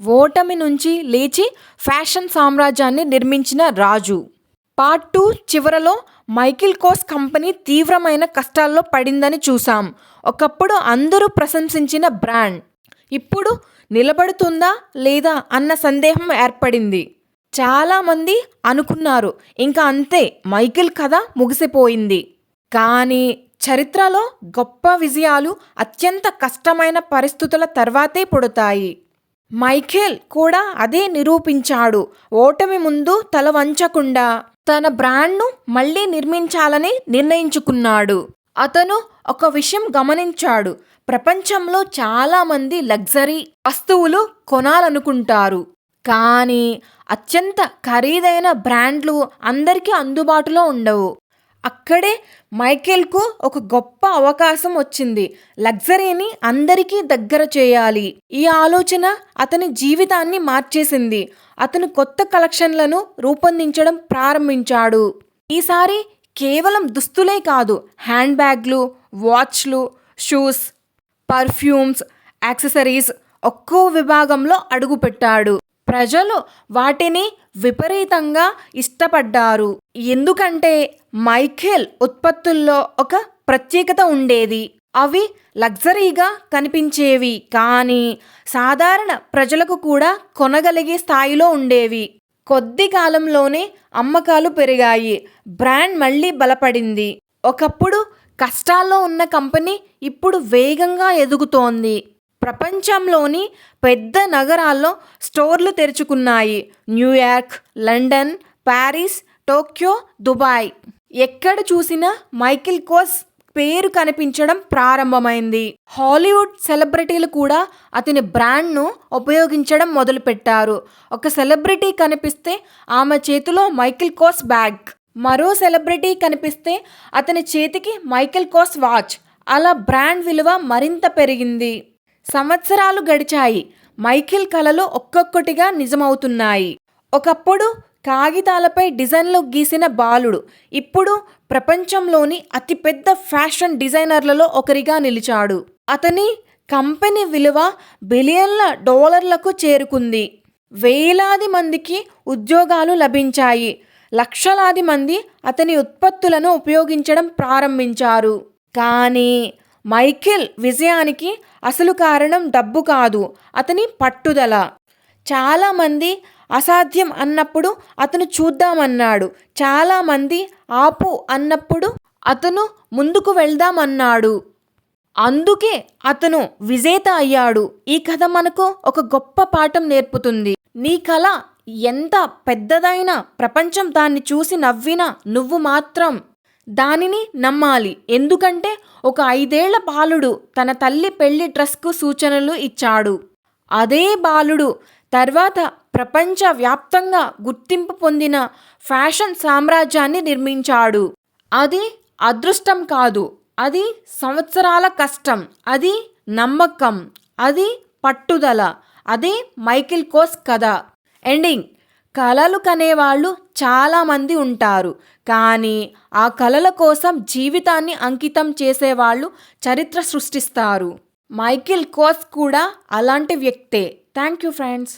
ఓటమి నుంచి లేచి ఫ్యాషన్ సామ్రాజ్యాన్ని నిర్మించిన రాజు. పార్ట్ 2 చివరలో మైకేల్ కోర్స్ కంపెనీ తీవ్రమైన కష్టాల్లో పడిందని చూసాం. ఒకప్పుడు అందరూ ప్రశంసించిన బ్రాండ్ ఇప్పుడు నిలబడుతుందా లేదా అన్న సందేహం ఏర్పడింది. చాలామంది అనుకున్నారు ఇంకా అంతే, మైకేల్ కథ ముగిసిపోయింది. కానీ చరిత్రలో గొప్ప విజయాలు అత్యంత కష్టమైన పరిస్థితుల తర్వాతే పుడతాయి. మైకేల్ కూడా అదే నిరూపించాడు. ఓటమి ముందు తల వంచకుండా తన బ్రాండ్ను మళ్ళీ నిర్మించాలని నిర్ణయించుకున్నాడు. అతను ఒక విషయం గమనించాడు. ప్రపంచంలో చాలామంది లగ్జరీ వస్తువులు కొనాలనుకుంటారు, కానీ అత్యంత ఖరీదైన బ్రాండ్లు అందరికీ అందుబాటులో ఉండవు. అక్కడే మైకేల్కు ఒక గొప్ప అవకాశం వచ్చింది. లగ్జరీని అందరికీ దగ్గర చేయాలి. ఈ ఆలోచన అతని జీవితాన్ని మార్చేసింది. అతను కొత్త కలెక్షన్లను రూపొందించడం ప్రారంభించాడు. ఈసారి కేవలం దుస్తులే కాదు, హ్యాండ్ బ్యాగ్లు, వాచ్లు, షూస్, పర్ఫ్యూమ్స్, యాక్సెసరీస్ ఒక్కో విభాగంలో అడుగుపెట్టాడు. ప్రజలు వాటిని విపరీతంగా ఇష్టపడ్డారు. ఎందుకంటే మైకేల్ ఉత్పత్తుల్లో ఒక ప్రత్యేకత ఉండేది. అవి లగ్జరీగా కనిపించేవి, కానీ సాధారణ ప్రజలకు కూడా కొనగలిగే స్థాయిలో ఉండేవి. కొద్ది కాలంలోనే అమ్మకాలు పెరిగాయి. బ్రాండ్ మళ్ళీ బలపడింది. ఒకప్పుడు కష్టాల్లో ఉన్న కంపెనీ ఇప్పుడు వేగంగా ఎదుగుతోంది. ప్రపంచంలోని పెద్ద నగరాల్లో స్టోర్లు తెరుచుకున్నాయి. New York, London, Paris, Tokyo, Dubai. ఎక్కడ చూసినా మైకేల్ కోర్స్ పేరు కనిపించడం ప్రారంభమైంది. హాలీవుడ్ సెలబ్రిటీలు కూడా అతని బ్రాండ్ను ఉపయోగించడం మొదలుపెట్టారు. ఒక సెలబ్రిటీ కనిపిస్తే ఆమె చేతిలో మైకేల్ కోర్స్ బ్యాగ్, మరో సెలబ్రిటీ కనిపిస్తే అతని చేతికి మైకేల్ కోర్స్ వాచ్. అలా బ్రాండ్ విలువ మరింత పెరిగింది. సంవత్సరాలు గడిచాయి. మైకేల్ కలలు ఒక్కొక్కటిగా నిజమవుతున్నాయి. ఒకప్పుడు కాగితాలపై డిజైన్లు గీసిన బాలుడు ఇప్పుడు ప్రపంచంలోని అతిపెద్ద ఫ్యాషన్ డిజైనర్లలో ఒకరిగా నిలిచాడు. అతని కంపెనీ విలువ బిలియన్ల డాలర్లకు చేరుకుంది. వేలాది మందికి ఉద్యోగాలు లభించాయి. లక్షలాది మంది అతని ఉత్పత్తులను ఉపయోగించడం ప్రారంభించారు. కానీ మైకేల్ విజయానికి అసలు కారణం డబ్బు కాదు, అతని పట్టుదల. చాలామంది అసాధ్యం అన్నప్పుడు అతను చూద్దామన్నాడు. చాలామంది ఆపు అన్నప్పుడు అతను ముందుకు వెళ్దామన్నాడు. అందుకే అతను విజేత అయ్యాడు. ఈ కథ మనకు ఒక గొప్ప పాఠం నేర్పుతుంది. నీ కళ ఎంత పెద్దదైనా, ప్రపంచం దాన్ని చూసి నవ్వినా నువ్వు మాత్రం దానిని నమ్మాలి. ఎందుకంటే ఒక 5 ఏళ్ల బాలుడు తన తల్లి పెళ్లి డ్రెస్కు సూచనలు ఇచ్చాడు. అదే బాలుడు తర్వాత ప్రపంచ వ్యాప్తంగా గుర్తింపు పొందిన ఫ్యాషన్ సామ్రాజ్యాన్ని నిర్మించాడు. అది అదృష్టం కాదు, అది సంవత్సరాల కష్టం, అది నమ్మకం, అది పట్టుదల. అదే మైకేల్ కోర్స్ కథ. ఎండింగ్: కలలు కనేవాళ్ళు చాలామంది ఉంటారు, కానీ ఆ కలల కోసం జీవితాన్ని అంకితం చేసేవాళ్ళు చరిత్ర సృష్టిస్తారు. మైకేల్ కోర్స్ కూడా అలాంటి వ్యక్తే. Thank you friends.